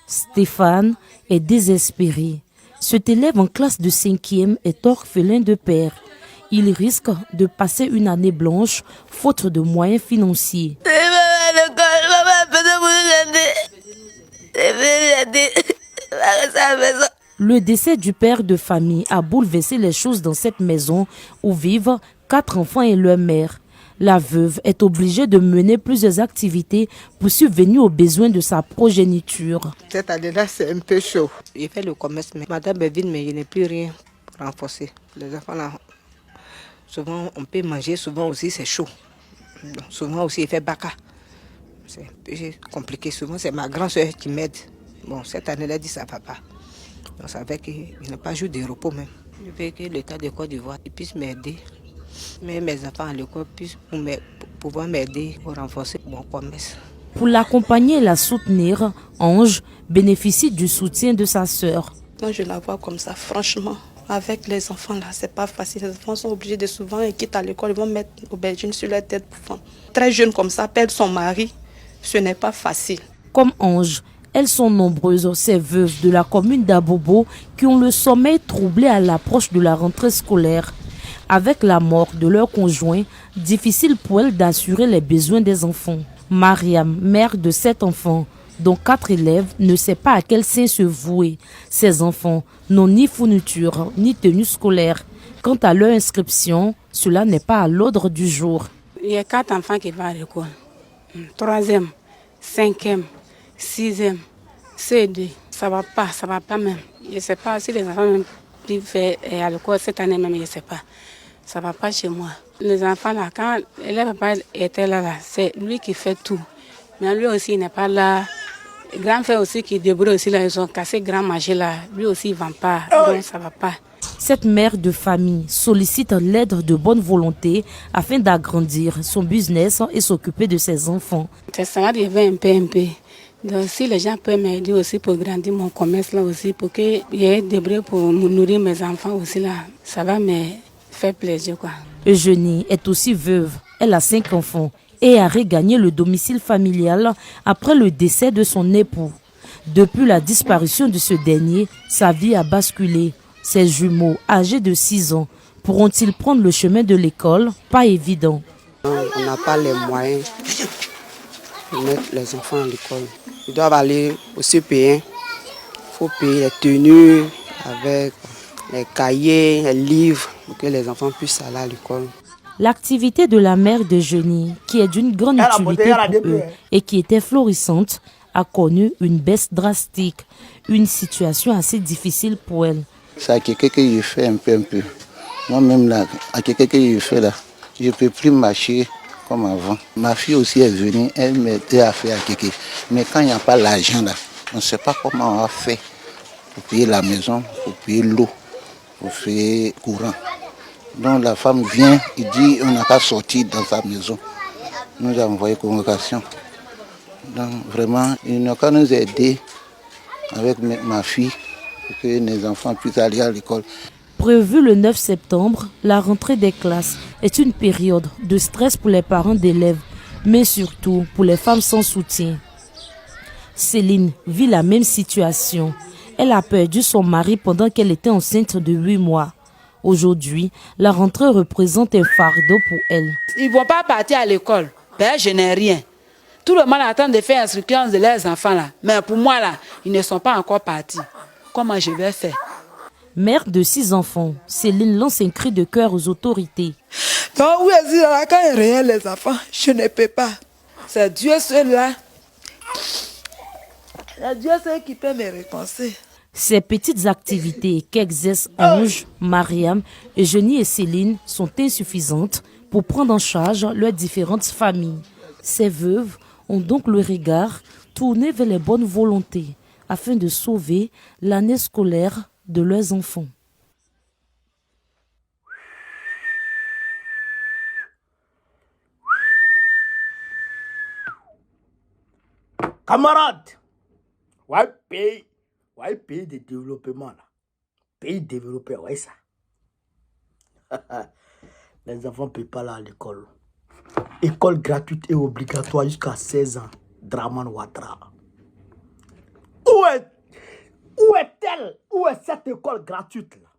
Stéphane est désespéré. Cet élève en classe de 5e est orphelin de père. Il risque de passer une année blanche faute de moyens financiers. Le décès du père de famille a bouleversé les choses dans cette maison où vivent 4 enfants et leur mère. La veuve est obligée de mener plusieurs activités pour subvenir aux besoins de sa progéniture. Cette année-là, c'est un peu chaud. J'ai fait le commerce, mais madame est vide, mais je n'ai plus rien pour renforcer. Les enfants là, souvent on peut manger, souvent aussi c'est chaud. Donc, souvent aussi il fait baka. C'est un peu compliqué. Souvent c'est ma grand-soeur qui m'aide. Bon, cette année-là, elle dit ça ne va pas. Donc ça fait qu'il n'a pas joué de repos même. Je veux que l'État de Côte d'Ivoire puisse m'aider. Mais mes enfants à l'école puissent pouvoir m'aider pour renforcer mon commerce. Pour l'accompagner et la soutenir, Ange bénéficie du soutien de sa sœur. Moi, je la vois comme ça, franchement. Avec les enfants, là, c'est pas facile. Les enfants sont obligés de souvent, ils quittent à l'école, ils vont mettre l'aubergine sur leur tête. Très jeune comme ça, perdre son mari, ce n'est pas facile. Comme Ange, elles sont nombreuses, ces veuves de la commune d'Abobo, qui ont le sommeil troublé à l'approche de la rentrée scolaire. Avec la mort de leur conjoint, difficile pour elles d'assurer les besoins des enfants. Mariam, mère de 7 enfants, dont 4 élèves, ne sait pas à quel sein se vouer. Ces enfants n'ont ni fourniture, ni tenue scolaire. Quant à leur inscription, cela n'est pas à l'ordre du jour. Il y a 4 enfants qui vont à l'école. 3e, 5e, 6e, C2. Ça va pas même. Je ne sais pas si les enfants même qui fait à l'école cette année même, je ne sais pas. Ça ne va pas chez moi. Les enfants là, quand le papa était là, c'est lui qui fait tout. Mais lui aussi, il n'est pas là. Le grand frère aussi qui débrouille aussi là, ils ont cassé grand marché là. Lui aussi, il ne vend pas. Donc ça ne va pas. Cette mère de famille sollicite l'aide de bonne volonté afin d'agrandir son business et s'occuper de ses enfants. Ça va arriver un peu. Donc si les gens peuvent m'aider aussi pour grandir mon commerce là aussi, pour qu'il y ait des débrouille pour nourrir mes enfants aussi là, ça va me faire plaisir quoi. Eugénie est aussi veuve. Elle a 5 enfants et a regagné le domicile familial après le décès de son époux. Depuis la disparition de ce dernier, sa vie a basculé. Ses jumeaux, âgés de 6 ans, pourront-ils prendre le chemin de l'école? Pas évident. On n'a pas les moyens de mettre les enfants à l'école. Ils doivent aller au CP1. Il faut payer les tenues avec les cahiers, les livres pour que les enfants puissent aller à l'école. L'activité de la mère d'Eugénie, qui est d'une grande utilité pour eux et qui était florissante, a connu une baisse drastique. Une situation assez difficile pour elle. C'est à quelqu'un que je fais un peu. Moi-même, là, à quelqu'un que je fais là, je ne peux plus marcher comme avant. Ma fille aussi est venue, elle m'aidait à faire à quelqu'un. Mais quand il n'y a pas l'argent là, on ne sait pas comment on va faire pour payer la maison, pour payer l'eau, pour faire courant. Donc la femme vient, il dit on n'a pas sorti dans sa maison. Nous avons envoyé convocation. Donc vraiment, il n'a qu'à nous aider avec ma fille pour que les enfants puissent aller à l'école. Prévue le 9 septembre, la rentrée des classes est une période de stress pour les parents d'élèves, mais surtout pour les femmes sans soutien. Céline vit la même situation. Elle a perdu son mari pendant qu'elle était enceinte de 8 mois. Aujourd'hui, la rentrée représente un fardeau pour elle. Ils ne vont pas partir à l'école. Ben, je n'ai rien. Tout le monde attend de faire l'inscription de leurs enfants là. Mais pour moi là, ils ne sont pas encore partis. Comment je vais faire? Mère de 6 enfants, Céline lance un cri de cœur aux autorités. Donc oui, quand il y a les enfants, je ne peux pas. C'est Dieu seul là. C'est Dieu seul qui peut me récompenser. Ces petites activités qu'exercent Ange, Mariam, Eugénie et Céline sont insuffisantes pour prendre en charge leurs différentes familles. Ces veuves ont donc le regard tourné vers les bonnes volontés afin de sauver l'année scolaire de leurs enfants. Camarades, ouais, pays de développement là. Pays développé, ouais ça. Les enfants ne peuvent pas aller à l'école. École gratuite et obligatoire jusqu'à 16 ans. Draman Ouattara. Où est-elle? Où est cette école gratuite là?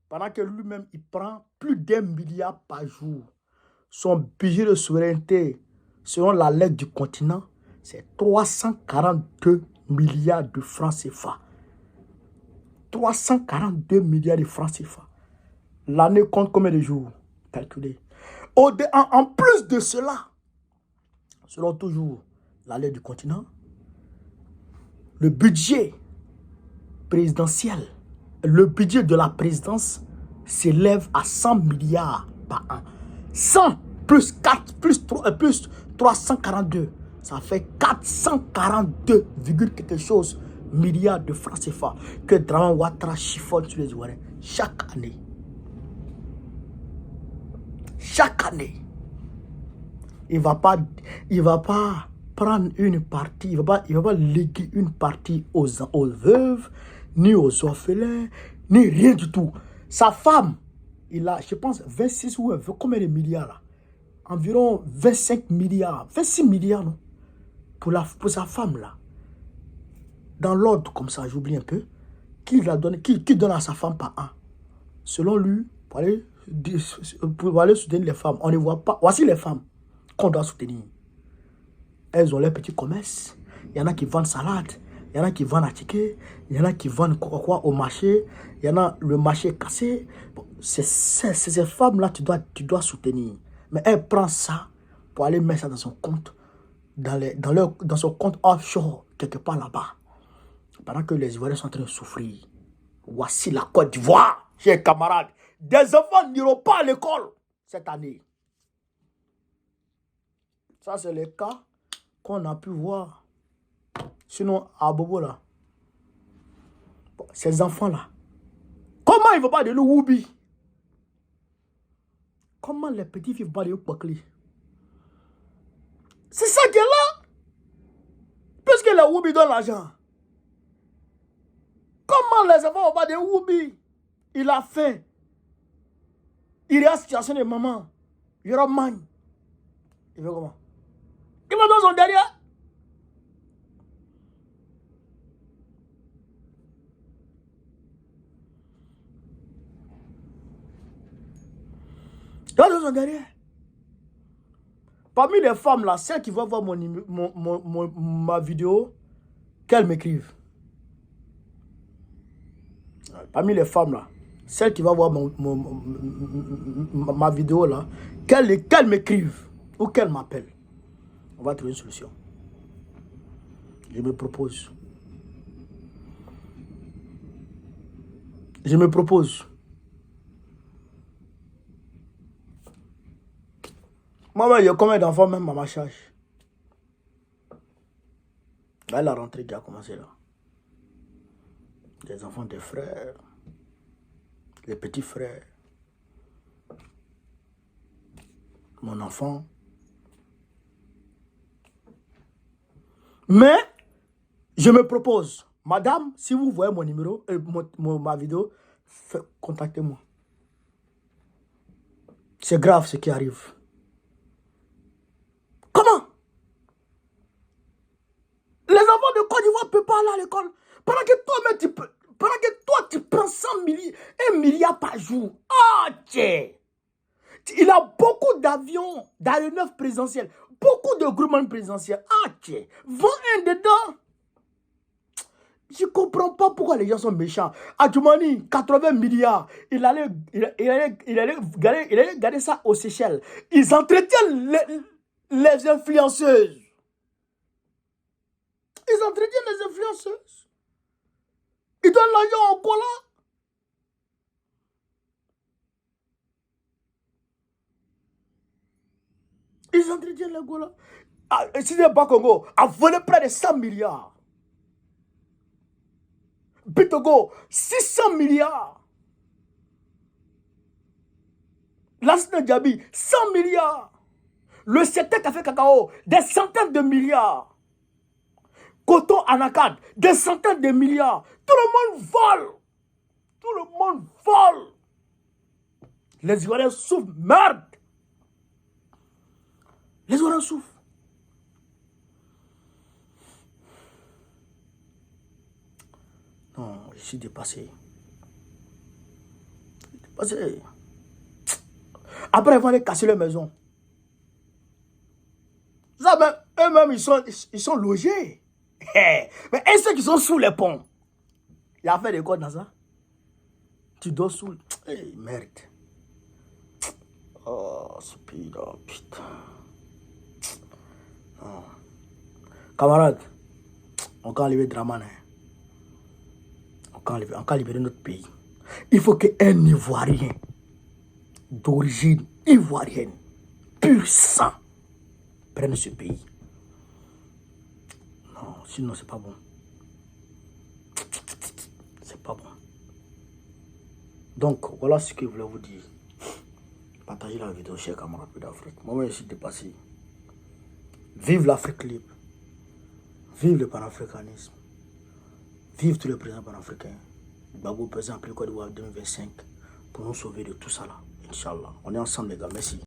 Pendant que lui-même, il prend plus d'1 milliard par jour. Son budget de souveraineté, selon la lettre du continent, c'est 342 milliards de francs CFA. 342 milliards de francs CFA. L'année compte combien de jours? Calculez. En plus de cela, selon toujours la lettre du continent, le budget présidentiel, le budget de la présidence s'élève à 100 milliards par an. 100 plus 4 plus 3 plus 342, ça fait 442, quelque chose milliards de francs CFA que Draman Ouattara chiffonne sur les Ivoiriens chaque année. Chaque année. Il va pas prendre une partie, il va pas léguer une partie aux veuves, ni aux orphelins, ni rien du tout. Sa femme, il a, je pense, 26 ou combien de milliards là? Environ 25 milliards, 26 milliards, non? Pour sa femme là. Dans l'ordre comme ça, j'oublie un peu, qui donne à sa femme par an. Selon lui, pour aller soutenir les femmes, on ne voit pas. Voici les femmes qu'on doit soutenir. Elles ont leur petit commerce. Il y en a qui vendent salade. Il y en a qui vendent à ticket. Il y en a qui vendent quoi au marché. Il y en a le marché cassé. Bon, ces femmes-là, tu dois soutenir. Mais elle prend ça pour aller mettre ça dans son compte, dans son compte offshore, quelque part là-bas. Pendant que les Ivoiriens sont en train de souffrir. Voici la Côte d'Ivoire, chers camarades. Des enfants n'iront pas à l'école cette année. Ça, c'est le cas qu'on a pu voir. Sinon, à Bobo, là, bon, ces enfants-là, comment ils ne vont pas de l'Oubi? Comment les petits filles ne vont pas de l'Oubakli? C'est ça qui est là. Puisque les Oubi donnent l'argent. Comment les enfants ne vont pas de l'Oubi? Il a faim. Il est en situation de maman. Il y aura man. Il veut comment? Il va dans son derrière. Dans son derrière. Parmi les femmes là, celles qui vont voir ma vidéo, qu'elles m'écrivent. Parmi les femmes là, celles qui vont voir ma vidéo là, qu'elles m'écrivent ou qu'elles m'appellent. On va trouver une solution. Je me propose. Je me propose. Maman, il y a combien d'enfants même à ma charge? Là, la rentrée qui a commencé là. Des enfants des frères, les petits frères, mon enfant. Mais, je me propose, madame, si vous voyez mon numéro, ma vidéo, contactez-moi. C'est grave ce qui arrive. Comment? Les enfants de Côte d'Ivoire ne peuvent pas aller à l'école. Pendant que toi, tu prends 1 milliard par jour. Ah, tiens. Il a beaucoup d'avions, d'aéronefs présidentiels, beaucoup de groupements présidentiels. Ah, tiens. Vends un dedans. Je ne comprends pas pourquoi les gens sont méchants. Adjoumani, 80 milliards. Il allait garder ça aux Seychelles. Ils entretiennent les influenceuses. Ils entretiennent les influenceuses. Ils donnent l'argent au cola. Ils entretiennent les cola. Ah, si c'est pas Congo, a volé près de 100 milliards. Bitogo, 600 milliards. Lassina Djabi, 100 milliards. Le secteur café cacao, des centaines de milliards. Coton Anacad, des centaines de milliards. Tout le monde vole. Tout le monde vole. Les Ivoiriens souffrent. Merde. Les Ivoiriens souffrent. Je suis dépassé. Dépassé. Après, ils vont aller casser leur maison. Ça, ben, eux-mêmes, ils sont logés. Mais ceux qui sont sous les ponts, il y a fait des quoi dans ça? Tu dors sous... Hey, merde. Oh, ce pays-là, putain. Non. Camarades, on peut enlever Draman. On peut libérer notre pays. Il faut qu'un Ivoirien d'origine ivoirienne, pur sang, prenne ce pays. Non, sinon c'est pas bon. C'est pas bon. Donc, voilà ce que je voulais vous dire. Partagez la vidéo, chers camarades d'Afrique. Moi, je suis dépassé. Vive l'Afrique libre. Vive le panafricanisme. Vive tous les présidents panafricains. Gbagbo, président Côte d'Ivoire 2025, pour nous sauver de tout ça là. Inch'Allah. On est ensemble, les gars. Merci.